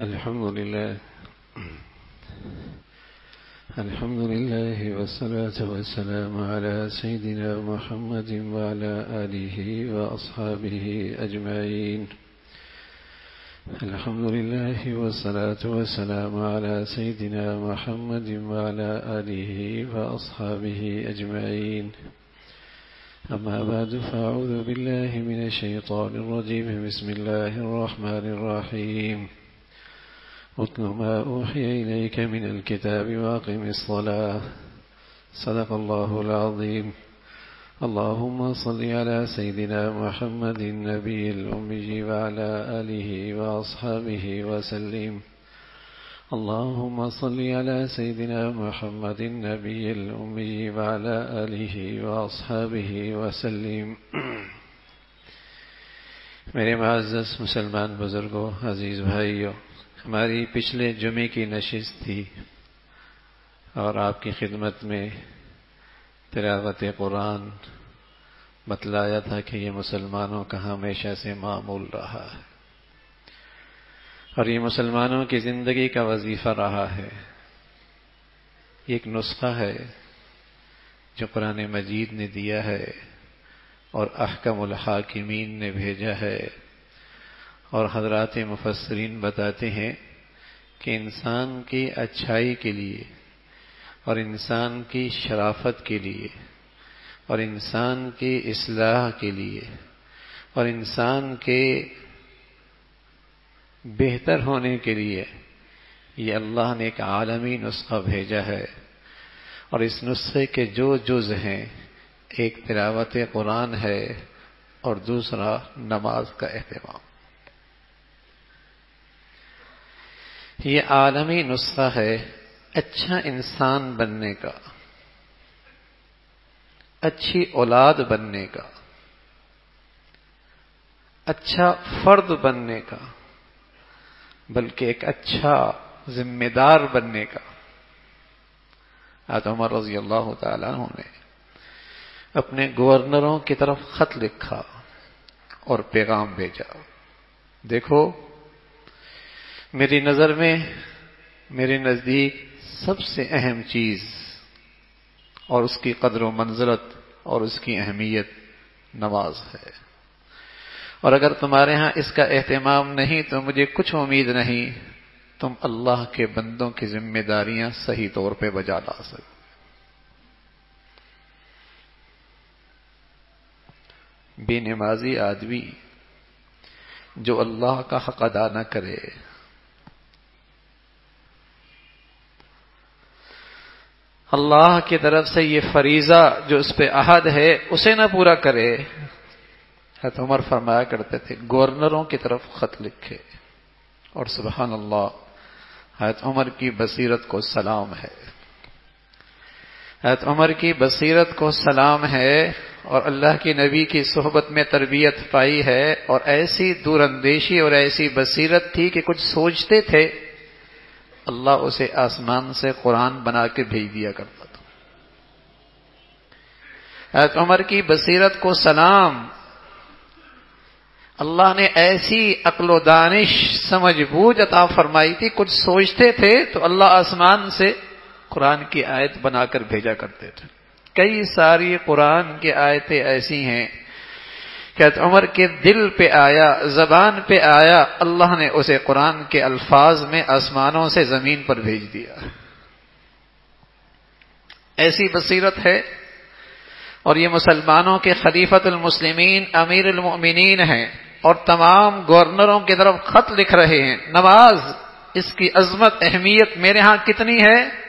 الحمد لله والصلاة والسلام على سيدنا محمد وعلى آله وأصحابه أجمعين. الحمد لله والصلاة والسلام على سيدنا محمد وعلى آله وأصحابه أجمعين. أما بعد فأعوذ بالله من الشيطان الرجيم. بسم الله الرحمن الرحيم. اتل ما أوحي إليك من الكتاب وأقم الصلاة. صدق الله العظيم. اللهم صل على سيدنا محمد النبي الأمي وعلى آله وأصحابه وسلم. اللهم صل على سيدنا محمد النبي الأمي وعلى آله وأصحابه وسلم. میرے معزز مسلمان بزرگوں، عزیز بھائیوں، ہماری پچھلے جمعے کی نشست تھی اور آپ کی خدمت میں تلاوت قرآن بتلایا تھا کہ یہ مسلمانوں کا ہمیشہ سے معمول رہا ہے اور یہ مسلمانوں کی زندگی کا وظیفہ رہا ہے. یہ ایک نسخہ ہے جو قرآن مجید نے دیا ہے اور احکم الحاکمین نے بھیجا ہے، اور حضرات مفسرین بتاتے ہیں کہ انسان کی اچھائی کے لیے اور انسان کی شرافت کے لیے اور انسان کی اصلاح کے لیے اور انسان کے بہتر ہونے کے لیے یہ اللہ نے ایک عالمی نسخہ بھیجا ہے. اور اس نسخے کے جو جز ہیں، ایک تلاوت قرآن ہے اور دوسرا نماز کا اہتمام. یہ عالمی نسخہ ہے اچھا انسان بننے کا، اچھی اولاد بننے کا، اچھا فرد بننے کا، بلکہ ایک اچھا ذمہ دار بننے کا. حضرت عمر رضی اللہ تعالیٰ عنہ نے اپنے گورنروں کی طرف خط لکھا اور پیغام بھیجا. دیکھو، میری نظر میں، میرے نزدیک سب سے اہم چیز اور اس کی قدر و منزلت اور اس کی اہمیت نماز ہے، اور اگر تمہارے ہاں اس کا اہتمام نہیں تو مجھے کچھ امید نہیں تم اللہ کے بندوں کی ذمہ داریاں صحیح طور پہ بجا لا سکتے. بے نمازی آدمی جو اللہ کا حق ادا نہ کرے، اللہ کی طرف سے یہ فریضہ جو اس پہ عہد ہے اسے نہ پورا کرے. حضرت عمر فرمایا کرتے تھے گورنروں کی طرف خط لکھے، اور سبحان اللہ، حضرت عمر کی بصیرت کو سلام ہے. حضرت عمر کی بصیرت کو سلام ہے، اور اللہ کے نبی کی صحبت میں تربیت پائی ہے، اور ایسی دور اندیشی اور ایسی بصیرت تھی کہ کچھ سوچتے تھے اللہ اسے آسمان سے قرآن بنا کے بھیج دیا کرتا تھا. حضرت عمر کی بصیرت کو سلام. اللہ نے ایسی عقل و دانش، سمجھ بوجھ عطا فرمائی تھی، کچھ سوچتے تھے تو اللہ آسمان سے قرآن کی آیت بنا کر بھیجا کرتے تھے. کئی ساری قرآن کی آیتیں ایسی ہیں کہ حضرت عمر کے دل پہ آیا، زبان پہ آیا، اللہ نے اسے قرآن کے الفاظ میں آسمانوں سے زمین پر بھیج دیا. ایسی بصیرت ہے. اور یہ مسلمانوں کے خلیفۃ المسلمین امیر المؤمنین ہیں، اور تمام گورنروں کی طرف خط لکھ رہے ہیں. نماز، اس کی عظمت، اہمیت میرے ہاں کتنی ہے.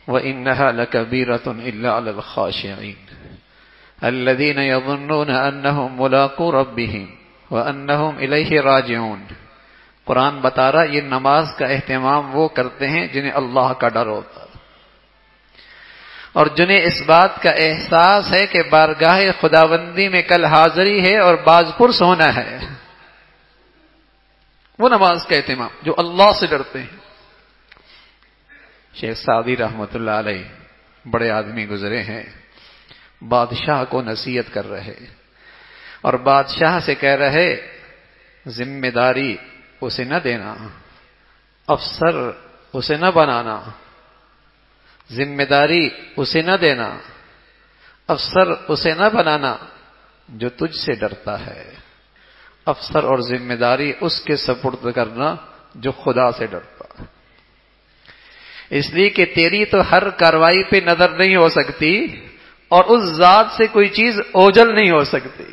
وَإِنَّهَا لَكَبِيرَةٌ إِلَّا عَلَى الْخَاشِعِينَ الَّذِينَ يَظُنُّونَ أَنَّهُمْ مُلَاقُو رَبِّهِمْ وَأَنَّهُمْ إِلَيْهِ رَاجِعُونَ. قرآن بتا رہا یہ نماز کا اہتمام وہ کرتے ہیں جنہیں اللہ کا ڈر ہوتا ہے، اور جنہیں اس بات کا احساس ہے کہ بارگاہ خداوندی میں کل حاضری ہے اور باز پرس ہونا ہے. وہ نماز کا اہتمام جو اللہ سے ڈرتے ہیں. شیخ سعدی رحمۃ اللہ علیہ بڑے آدمی گزرے ہیں، بادشاہ کو نصیحت کر رہے اور بادشاہ سے کہہ رہے ذمہ داری اسے نہ دینا، افسر اسے نہ بنانا، ذمہ داری اسے نہ دینا، افسر اسے نہ بنانا جو تجھ سے ڈرتا ہے، افسر اور ذمہ داری اس کے سپرد کرنا جو خدا سے ڈرتا ہے، اس لیے کہ تیری تو ہر کارروائی پہ نظر نہیں ہو سکتی اور اس ذات سے کوئی چیز اوجھل نہیں ہو سکتی۔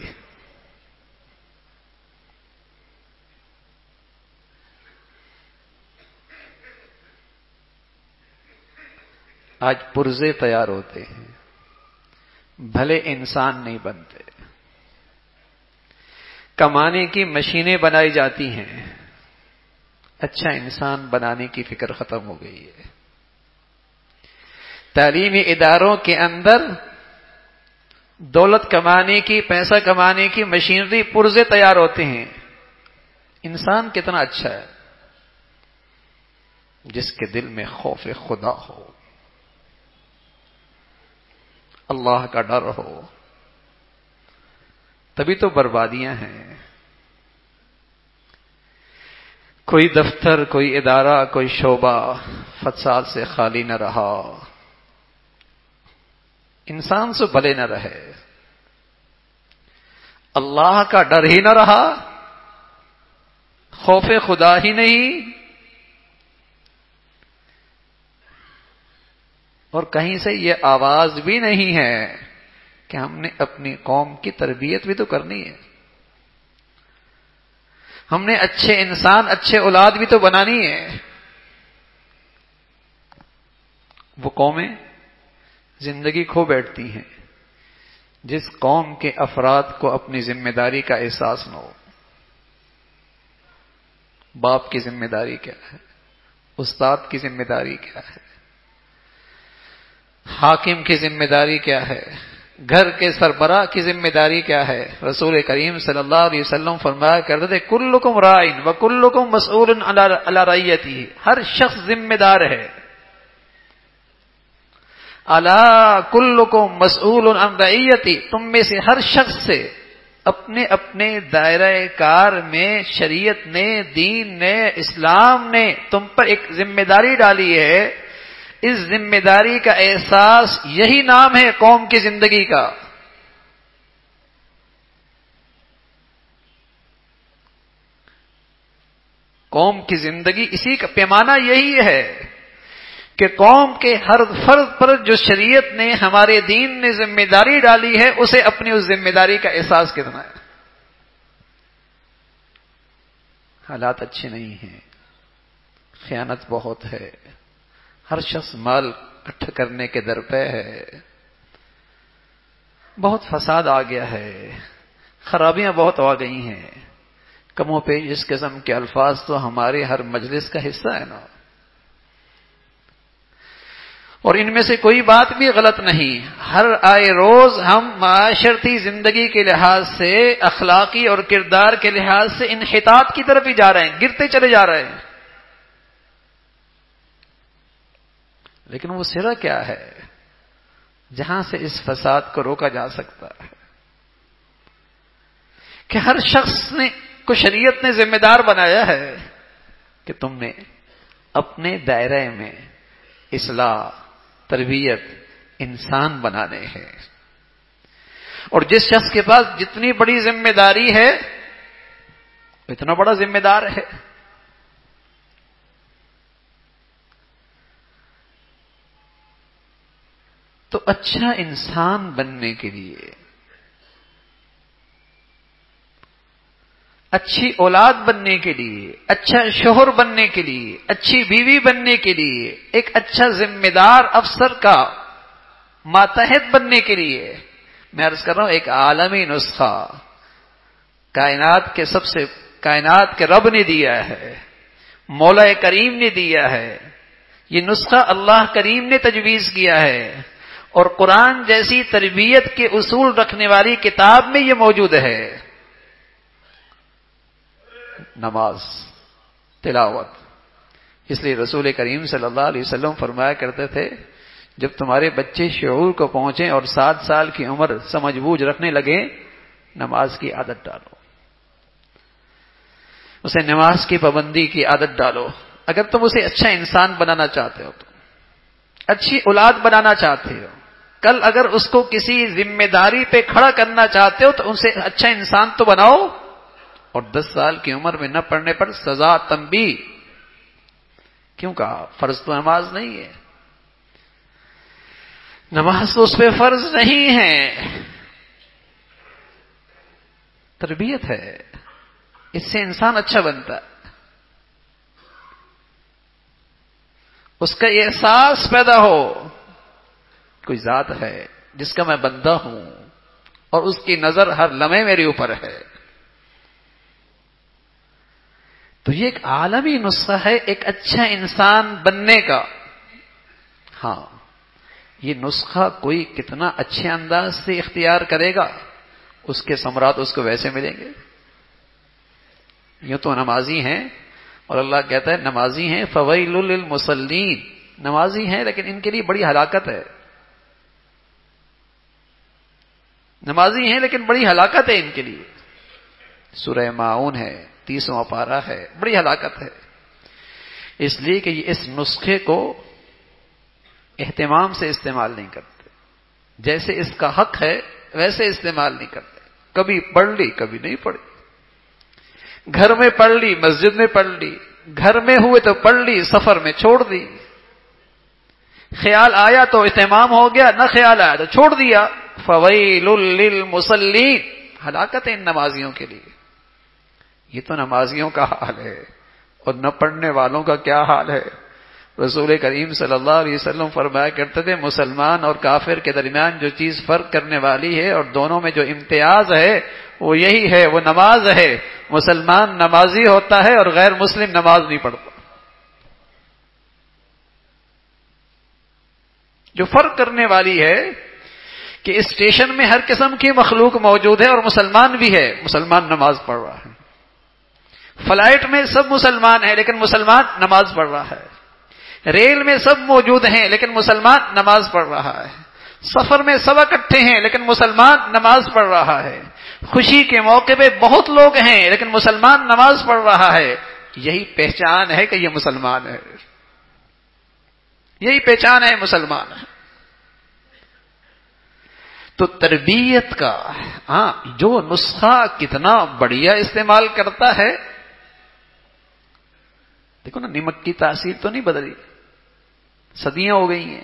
آج پرزے تیار ہوتے ہیں، بھلے انسان نہیں بنتے، کمانے کی مشینیں بنائی جاتی ہیں، اچھا انسان بنانے کی فکر ختم ہو گئی ہے۔ تعلیمی اداروں کے اندر دولت کمانے کی، پیسہ کمانے کی مشینری پرزے تیار ہوتے ہیں، انسان کتنا اچھا ہے جس کے دل میں خوف خدا ہو، اللہ کا ڈر ہو، تبھی تو بربادیاں ہیں۔ کوئی دفتر، کوئی ادارہ، کوئی شعبہ فساد سے خالی نہ رہا، انسان سے بھلے نہ رہے، اللہ کا ڈر ہی نہ رہا، خوف خدا ہی نہیں، اور کہیں سے یہ آواز بھی نہیں ہے کہ ہم نے اپنی قوم کی تربیت بھی تو کرنی ہے، ہم نے اچھے انسان، اچھے اولاد بھی تو بنانی ہے۔ وہ قومیں زندگی کھو بیٹھتی ہیں جس قوم کے افراد کو اپنی ذمہ داری کا احساس نہ ہو۔ باپ کی ذمہ داری کیا ہے، استاد کی ذمہ داری کیا ہے، حاکم کی ذمہ داری کیا ہے، گھر کے سربراہ کی ذمہ داری کیا ہے۔ رسول کریم صلی اللہ علیہ وسلم فرمایا کرتے تھے کلکم راعٍ وکلکم مسئول علی رعیتہ، ہر شخص ذمہ دار ہے، الا کلکم مسئول عن رعیتہ، تم میں سے ہر شخص سے اپنے اپنے دائرہ کار میں شریعت نے، دین نے، اسلام نے تم پر ایک ذمہ داری ڈالی ہے، اس ذمہ داری کا احساس یہی نام ہے قوم کی زندگی کا۔ قوم کی زندگی اسی کا پیمانہ یہی ہے کہ قوم کے ہر فرد پر جو شریعت نے، ہمارے دین نے ذمہ داری ڈالی ہے، اسے اپنی اس ذمہ داری کا احساس کتنا ہے۔ حالات اچھے نہیں ہیں، خیانت بہت ہے، ہر شخص مال اکٹھا کرنے کے درپے ہے، بہت فساد آ گیا ہے، خرابیاں بہت آ گئی ہیں، کم و بیش اس قسم کے الفاظ تو ہمارے ہر مجلس کا حصہ ہے نا، اور ان میں سے کوئی بات بھی غلط نہیں۔ ہر آئے روز ہم معاشرتی زندگی کے لحاظ سے، اخلاقی اور کردار کے لحاظ سے انحطاط کی طرف ہی جا رہے ہیں، گرتے چلے جا رہے ہیں، لیکن وہ سرا کیا ہے جہاں سے اس فساد کو روکا جا سکتا ہے کہ ہر شخص نے کو شریعت نے ذمہ دار بنایا ہے کہ تم نے اپنے دائرے میں اصلاح، تربیت، انسان بنانے ہیں، اور جس شخص کے پاس جتنی بڑی ذمہ داری ہے اتنا بڑا ذمہ دار ہے۔ تو اچھا انسان بننے کے لیے، اچھی اولاد بننے کے لیے، اچھا شوہر بننے کے لیے، اچھی بیوی بننے کے لیے، ایک اچھا ذمہ دار افسر کا ماتحت بننے کے لیے، میں عرض کر رہا ہوں ایک عالمی نسخہ کائنات کے رب نے دیا ہے، مولا کریم نے دیا ہے، یہ نسخہ اللہ کریم نے تجویز کیا ہے، اور قرآن جیسی تربیت کے اصول رکھنے والی کتاب میں یہ موجود ہے۔ نماز، تلاوت، اس لیے رسول کریم صلی اللہ علیہ وسلم فرمایا کرتے تھے جب تمہارے بچے شعور کو پہنچیں اور 7 سال کی عمر سمجھ بوجھ رکھنے لگے، نماز کی عادت ڈالو، اسے نماز کی پابندی کی عادت ڈالو۔ اگر تم اسے اچھا انسان بنانا چاہتے ہو، تو اچھی اولاد بنانا چاہتے ہو، کل اگر اس کو کسی ذمہ داری پہ کھڑا کرنا چاہتے ہو تو اسے اچھا انسان تو بناؤ۔ اور 10 سال کی عمر میں نہ پڑھنے پر سزا، تنبیہ۔ کیوں کہا؟ فرض تو نماز نہیں ہے، نماز تو اس پہ فرض نہیں ہے، تربیت ہے، اس سے انسان اچھا بنتا ہے، اس کا یہ احساس پیدا ہو کوئی ذات ہے جس کا میں بندہ ہوں اور اس کی نظر ہر لمحے میرے اوپر ہے۔ تو یہ ایک عالمی نسخہ ہے ایک اچھا انسان بننے کا۔ ہاں، یہ نسخہ کوئی کتنا اچھے انداز سے اختیار کرے گا، اس کے ثمرات اس کو ویسے ملیں گے۔ یہ تو نمازی ہیں، اور اللہ کہتا ہے نمازی ہیں فویل للمصلین، نمازی ہیں لیکن ان کے لیے بڑی ہلاکت ہے، نمازی ہیں لیکن بڑی ہلاکت ہے ان کے لیے۔ سورہ ماعون ہے، 30واں پارہ ہے، بڑی ہلاکت ہے، اس لیے کہ یہ اس نسخے کو اہتمام سے استعمال نہیں کرتے، جیسے اس کا حق ہے ویسے استعمال نہیں کرتے۔ کبھی پڑھ لی کبھی نہیں پڑھی، گھر میں پڑھ لی مسجد میں پڑھ لی، گھر میں ہوئے تو پڑھ لی سفر میں چھوڑ دی، خیال آیا تو اہتمام ہو گیا، نہ خیال آیا تو چھوڑ دیا۔ فویل للمصلین، ہلاکت ہے ان نمازیوں کے لیے۔ یہ تو نمازیوں کا حال ہے، اور نہ پڑھنے والوں کا کیا حال ہے۔ رسول کریم صلی اللہ علیہ وسلم فرمایا کرتے تھے مسلمان اور کافر کے درمیان جو چیز فرق کرنے والی ہے اور دونوں میں جو امتیاز ہے وہ یہی ہے، وہ نماز ہے۔ مسلمان نمازی ہوتا ہے اور غیر مسلم نماز نہیں پڑھتا۔ جو فرق کرنے والی ہے کہ اسٹیشن میں ہر قسم کی مخلوق موجود ہے اور مسلمان بھی ہے، مسلمان نماز پڑھ رہا ہے۔ فلائٹ میں سب مسلمان ہیں لیکن مسلمان نماز پڑھ رہا ہے۔ ریل میں سب موجود ہیں لیکن مسلمان نماز پڑھ رہا ہے۔ سفر میں سب اکٹھے ہیں لیکن مسلمان نماز پڑھ رہا ہے۔ خوشی کے موقع پہ بہت لوگ ہیں لیکن مسلمان نماز پڑھ رہا ہے۔ یہی پہچان ہے کہ یہ مسلمان ہے، یہی پہچان ہے مسلمان ہے۔ تو تربیت کا جو نسخہ کتنا بڑھیا استعمال کرتا ہے، دیکھو نا، نمک کی تاثیر تو نہیں بدلی، صدیاں ہو گئی ہیں،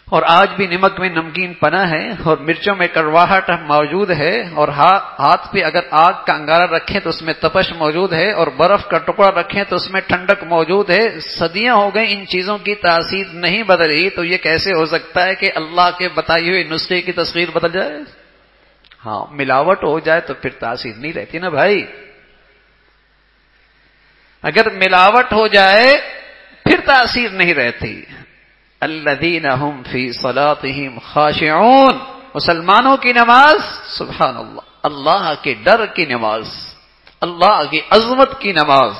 اور آج بھی نمک میں نمکین پنا ہے، اور مرچوں میں کڑواہٹ موجود ہے، اور ہاتھ پہ اگر آگ کا انگارہ رکھیں تو اس میں تپش موجود ہے، اور برف کا ٹکڑا رکھیں تو اس میں ٹھنڈک موجود ہے۔ صدیاں ہو گئی، ان چیزوں کی تاثیر نہیں بدلی، تو یہ کیسے ہو سکتا ہے کہ اللہ کے بتائے ہوئے نسخے کی تصویر بدل جائے؟ ہاں، ملاوٹ ہو جائے تو پھر تاثیر نہیں رہتی نا بھائی۔ اگر ملاوٹ ہو جائے پھر تاثیر نہیں رہتی۔ الذین هم فی صلاتهم خاشعون، مسلمانوں کی نماز سبحان اللہ، اللہ کے ڈر کی نماز، اللہ کی عظمت کی نماز،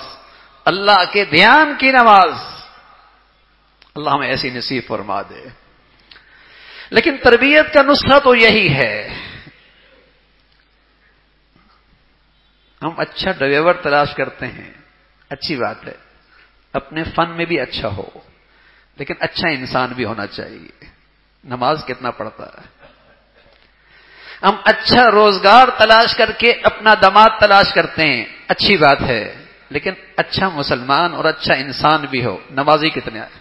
اللہ کے دھیان کی نماز، اللہ ہمیں ایسی نصیب فرما دے۔ لیکن تربیت کا نسخہ تو یہی ہے۔ ہم اچھا ڈرائیور تلاش کرتے ہیں، اچھی بات ہے، اپنے فن میں بھی اچھا ہو، لیکن اچھا انسان بھی ہونا چاہیے۔ نماز کتنا پڑھتا ہے؟ ہم اچھا روزگار تلاش کر کے اپنا داماد تلاش کرتے ہیں، اچھی بات ہے، لیکن اچھا مسلمان اور اچھا انسان بھی ہو۔ نمازی کتنے آئے؟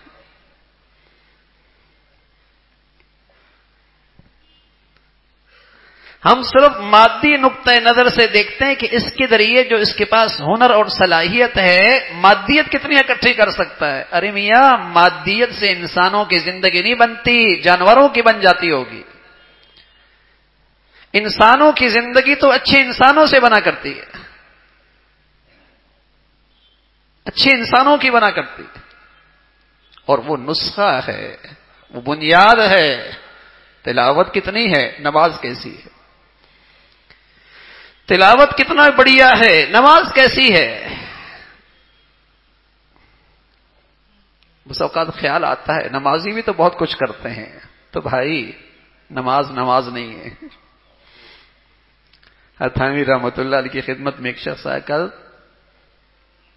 ہم صرف مادی نقطہ نظر سے دیکھتے ہیں کہ اس کے ذریعے جو اس کے پاس ہنر اور صلاحیت ہے، مادیت کتنی اکٹھی کر سکتا ہے۔ ارے میاں، مادیت سے انسانوں کی زندگی نہیں بنتی، جانوروں کی بن جاتی ہوگی۔ انسانوں کی زندگی تو اچھے انسانوں سے بنا کرتی ہے، اچھے انسانوں کی بنا کرتی ہے، اور وہ نسخہ ہے، وہ بنیاد ہے۔ تلاوت کتنی ہے، نماز کیسی ہے؟ تلاوت کتنا بڑھیا ہے، نماز کیسی ہے؟ بس اوقات خیال آتا ہے نمازی بھی تو بہت کچھ کرتے ہیں، تو بھائی نماز نہیں ہے۔ تھانوی رحمۃ اللہ علیہ کی خدمت میں ایک شخص آیا، کل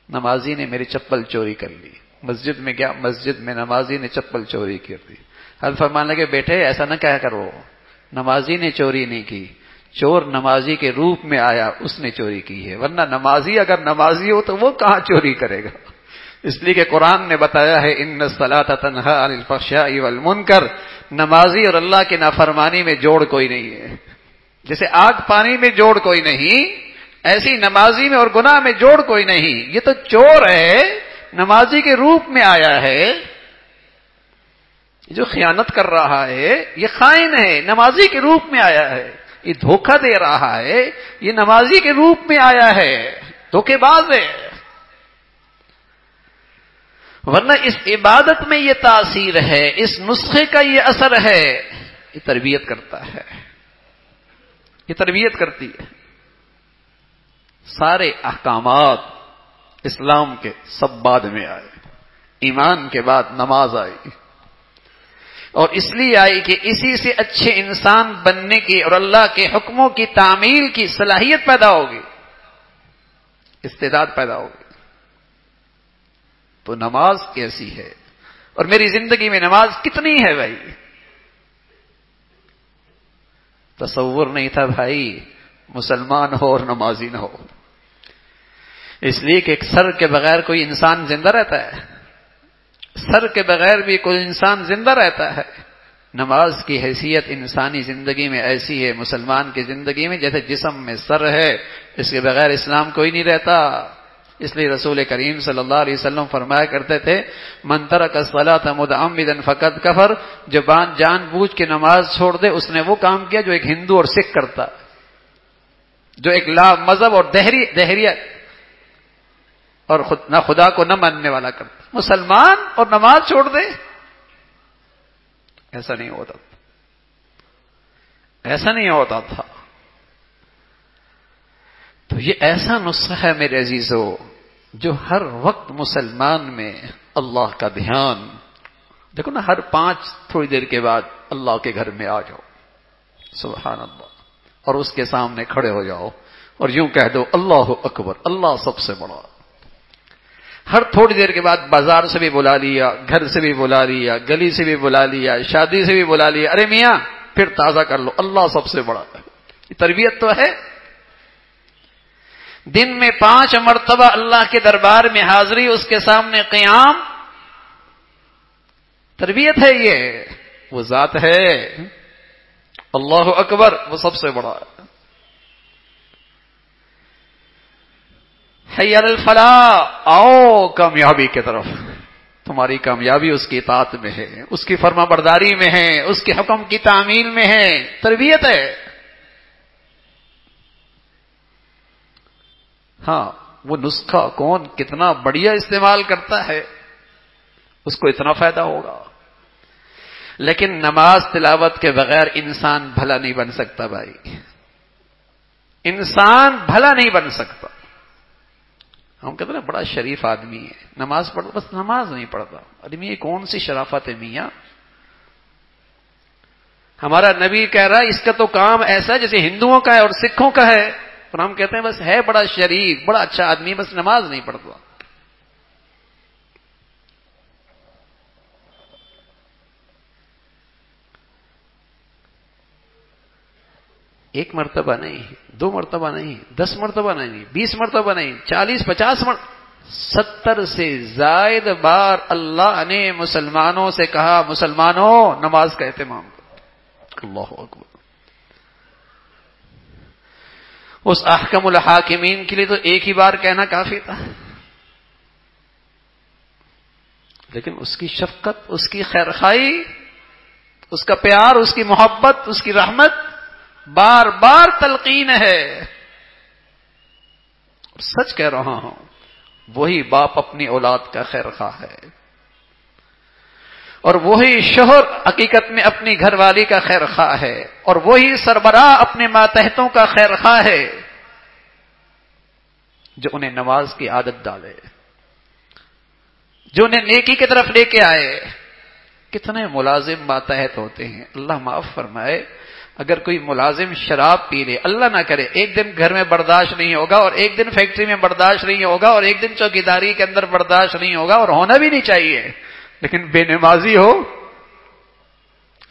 نمازی نے میری چپل چوری کر لی، مسجد میں گیا، مسجد میں نمازی نے چپل چوری کر دی۔ حضرت فرمانے لگے بیٹے ایسا نہ کہا کرو، نمازی نے چوری نہیں کی، چور نمازی کے روپ میں آیا، اس نے چوری کی ہے، ورنہ نمازی اگر نمازی ہو تو وہ کہاں چوری کرے گا؟ اس لیے کہ قرآن نے بتایا ہے ان الصلاۃ تنہی عن الفحشاء والمنکر، نمازی اور اللہ کی نافرمانی میں جوڑ کوئی نہیں ہے۔ جیسے آگ پانی میں جوڑ کوئی نہیں، ایسی نمازی میں اور گناہ میں جوڑ کوئی نہیں۔ یہ تو چور ہے، نمازی کے روپ میں آیا ہے، جو خیانت کر رہا ہے یہ خائن ہے، نمازی کے روپ میں آیا ہے، یہ دھوکہ دے رہا ہے، یہ نمازی کے روپ میں آیا ہے، دھوکے باز ہے۔ ورنہ اس عبادت میں یہ تاثیر ہے، اس نسخے کا یہ اثر ہے، یہ تربیت کرتا ہے، یہ تربیت کرتی ہے۔ سارے احکامات اسلام کے سب بعد میں آئے، ایمان کے بعد نماز آئی، اور اس لیے آئی کہ اسی سے اچھے انسان بننے کی اور اللہ کے حکموں کی تعمیل کی صلاحیت پیدا ہوگی، استعداد پیدا ہوگی۔ تو نماز کیسی ہے، اور میری زندگی میں نماز کتنی ہے بھائی؟ تصور نہیں تھا بھائی مسلمان ہو اور نمازی نہ ہو، اس لیے کہ ایک سر کے بغیر کوئی انسان زندہ رہتا ہے، سر کے بغیر بھی کوئی انسان زندہ رہتا ہے۔ نماز کی حیثیت انسانی زندگی میں ایسی ہے، مسلمان کی زندگی میں جیسے جسم میں سر ہے، اس کے بغیر اسلام کوئی نہیں رہتا۔ اس لیے رسول کریم صلی اللہ علیہ وسلم فرمایا کرتے تھے من ترک الصلاۃ متعمدا فقد کفر، جو جان بوجھ کے نماز چھوڑ دے اس نے وہ کام کیا جو ایک ہندو اور سکھ کرتا، جو ایک لا مذہب اور دہریت اور نہ خدا کو نہ ماننے والا کرتا۔ مسلمان اور نماز چھوڑ دے، ایسا نہیں ہوتا، ایسا نہیں ہوتا تھا۔ تو یہ ایسا نسخہ ہے میرے عزیزو جو ہر وقت مسلمان میں اللہ کا دھیان، دیکھو نا، ہر 5 تھوڑی دیر کے بعد اللہ کے گھر میں آ جاؤ، سبحان اللہ، اور اس کے سامنے کھڑے ہو جاؤ اور یوں کہہ دو اللہ اکبر، اللہ سب سے بڑا۔ ہر تھوڑی دیر کے بعد بازار سے بھی بلا لیا، گھر سے بھی بلا لیا، گلی سے بھی بلا لیا، شادی سے بھی بلا لیا، ارے میاں پھر تازہ کر لو، اللہ سب سے بڑا ہے۔ یہ تربیت تو ہے۔ دن میں 5 مرتبہ اللہ کے دربار میں حاضری، اس کے سامنے قیام، تربیت ہے یہ۔ وہ ذات ہے اللہ اکبر، وہ سب سے بڑا ہے۔ حی علی الفلاح، آؤ کامیابی کی طرف، تمہاری کامیابی اس کی اطاعت میں ہے، اس کی فرما برداری میں ہے، اس کے حکم کی تعمیل میں ہے، تربیت ہے۔ ہاں وہ نسخہ کون کتنا بڑھیا استعمال کرتا ہے اس کو اتنا فائدہ ہوگا، لیکن نماز تلاوت کے بغیر انسان بھلا نہیں بن سکتا بھائی، انسان بھلا نہیں بن سکتا۔ ہم کہتے ہیں بڑا شریف آدمی ہے، نماز پڑھتا، بس نماز نہیں پڑھتا، آدمی یہ کون سی شرافت ہے میاں؟ ہمارا نبی کہہ رہا ہے اس کا تو کام ایسا ہے جیسے ہندوؤں کا ہے اور سکھوں کا ہے، اور ہم کہتے ہیں بس ہے بڑا شریف، بڑا اچھا آدمی، بس نماز نہیں پڑھتا۔ ایک مرتبہ نہیں، 2 مرتبہ نہیں، 10 مرتبہ نہیں، 20 مرتبہ نہیں، 40-50 مرتبہ، 70 سے زائد بار اللہ نے مسلمانوں سے کہا مسلمانوں نماز کا اہتمام کرو۔ اللہ اکبر۔ اس احکم الحاکمین کے لیے تو ایک ہی بار کہنا کافی تھا، لیکن اس کی شفقت، اس کی خیرخواہی، اس کا پیار، اس کی محبت، اس کی رحمت بار بار تلقین ہے۔ سچ کہہ رہا ہوں، وہی باپ اپنی اولاد کا خیرخواہ ہے، اور وہی شوہر حقیقت میں اپنی گھر والی کا خیرخواہ ہے، اور وہی سربراہ اپنے ماتحتوں کا خیرخواہ ہے جو انہیں نماز کی عادت ڈالے، جو انہیں نیکی کی طرف لے کے آئے. کتنے ملازم ماتحت ہوتے ہیں. اللہ معاف فرمائے، اگر کوئی ملازم شراب پی لے، اللہ نہ کرے، ایک دن گھر میں برداشت نہیں ہوگا، اور ایک دن فیکٹری میں برداشت نہیں ہوگا، اور ایک دن چوکیداری کے اندر برداشت نہیں ہوگا، اور ہونا بھی نہیں چاہیے، لیکن بے نمازی ہو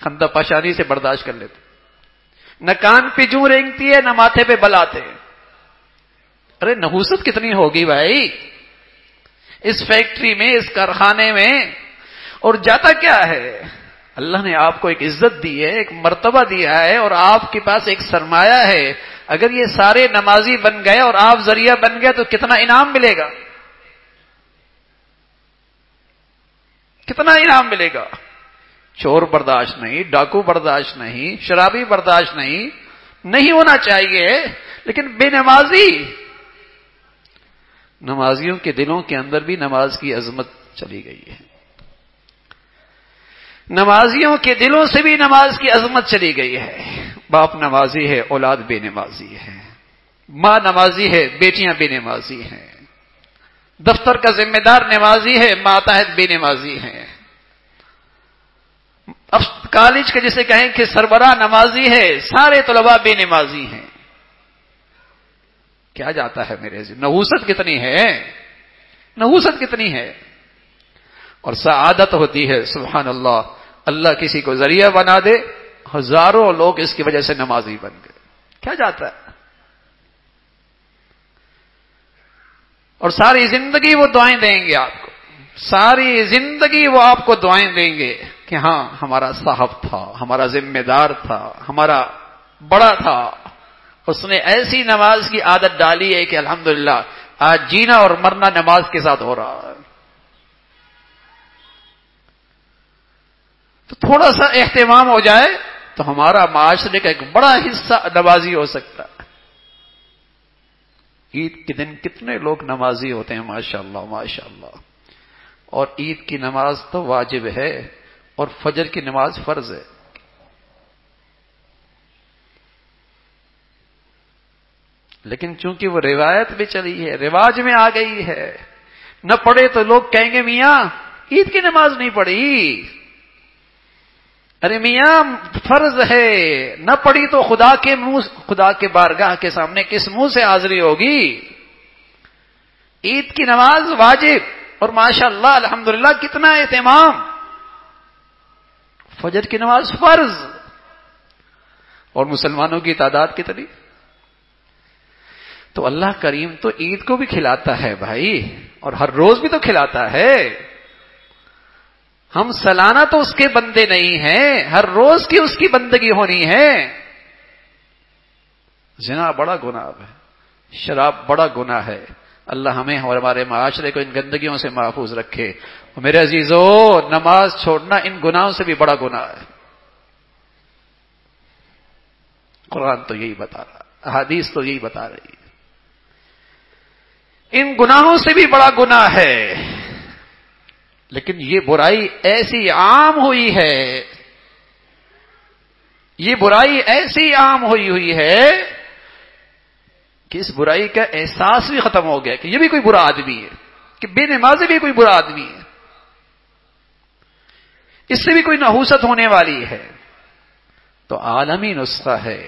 خندہ پاشانی سے برداشت کر لیتے. نہ کان پہ جوں رینگتی ہے، نہ ماتھے پہ بل آتے. ارے نحوست کتنی ہوگی بھائی اس فیکٹری میں، اس کارخانے میں. اور جاتا کیا ہے؟ اللہ نے آپ کو ایک عزت دی ہے، ایک مرتبہ دیا ہے، اور آپ کے پاس ایک سرمایہ ہے. اگر یہ سارے نمازی بن گئے اور آپ ذریعہ بن گئے تو کتنا انعام ملے گا، کتنا انعام ملے گا. چور برداشت نہیں، ڈاکو برداشت نہیں، شرابی برداشت نہیں ہونا چاہیے. لیکن بے نمازی، نمازیوں کے دلوں کے اندر بھی نماز کی عظمت چلی گئی ہے. نمازیوں کے دلوں سے بھی نماز کی عظمت چلی گئی ہے. باپ نمازی ہے، اولاد بے نمازی ہے. ماں نمازی ہے، بیٹیاں بے نمازی ہیں. دفتر کا ذمہ دار نمازی ہے، ماتحت بے نمازی ہیں. اب کالج کے جسے کہیں کہ سربراہ نمازی ہے، سارے طلباء بے نمازی ہیں. کیا جاتا ہے میرے عزیز؟ نحوست کتنی ہے، نحوست کتنی ہے. اور سعادت ہوتی ہے، سبحان اللہ، اللہ کسی کو ذریعہ بنا دے، ہزاروں لوگ اس کی وجہ سے نمازی بن گئے. کیا جاتا ہے؟ اور ساری زندگی وہ دعائیں دیں گے آپ کو، ساری زندگی وہ آپ کو دعائیں دیں گے کہ ہاں ہمارا صاحب تھا، ہمارا ذمہ دار تھا، ہمارا بڑا تھا، اس نے ایسی نماز کی عادت ڈالی ہے کہ الحمدللہ آج جینا اور مرنا نماز کے ساتھ ہو رہا ہے. تو تھوڑا سا اہتمام ہو جائے تو ہمارا معاشرے کا ایک بڑا حصہ نمازی ہو سکتا ہے. عید کے دن کتنے لوگ نمازی ہوتے ہیں، ماشاءاللہ ماشاءاللہ. اور عید کی نماز تو واجب ہے، اور فجر کی نماز فرض ہے. لیکن چونکہ وہ روایت بھی چلی ہے، رواج میں آ گئی ہے، نہ پڑھے تو لوگ کہیں گے میاں عید کی نماز نہیں پڑھی. ارے میاں فرض ہے، نہ پڑھی تو خدا کے بارگاہ کے سامنے کس منہ سے حاضری ہوگی. عید کی نماز واجب، اور ماشاءاللہ الحمدللہ کتنا اہتمام. فجر کی نماز فرض، اور مسلمانوں کی تعداد کتنی. تو اللہ کریم تو عید کو بھی کھلاتا ہے بھائی، اور ہر روز بھی تو کھلاتا ہے. ہم سالانہ تو اس کے بندے نہیں ہیں، ہر روز کی اس کی بندگی ہونی ہے. زنا بڑا گناہ ہے، شراب بڑا گناہ ہے. اللہ ہمیں اور ہمارے معاشرے کو ان گندگیوں سے محفوظ رکھے. اور میرے عزیزو، نماز چھوڑنا ان گناہوں سے بھی بڑا گناہ ہے. قرآن تو یہی بتا رہا، احادیث تو یہی بتا رہی ہے. ان گناہوں سے بھی بڑا گناہ ہے. لیکن یہ برائی ایسی عام ہوئی ہے، یہ برائی ایسی عام ہوئی ہے کہ اس برائی کا احساس بھی ختم ہو گیا کہ یہ بھی کوئی برا آدمی ہے، کہ بے نمازی بھی کوئی برا آدمی ہے، اس سے بھی کوئی نحوست ہونے والی ہے. تو عالمی نسخہ ہے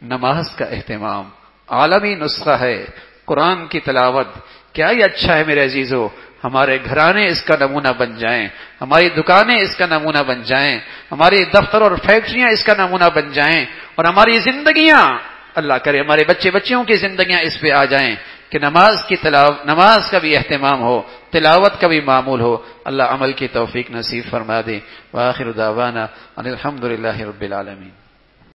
نماز کا اہتمام، عالمی نسخہ ہے قرآن کی تلاوت. کیا یہ اچھا ہے میرے عزیزو، ہمارے گھرانے اس کا نمونہ بن جائیں، ہماری دکانیں اس کا نمونہ بن جائیں، ہماری دفتر اور فیکٹریاں اس کا نمونہ بن جائیں، اور ہماری زندگیاں، اللہ کرے ہمارے بچوں کی زندگیاں اس پہ آ جائیں کہ نماز کا بھی اہتمام ہو، تلاوت کا بھی معمول ہو. اللہ عمل کی توفیق نصیب فرما دے. وآخر دعوانا ان الحمدللہ رب العالمین.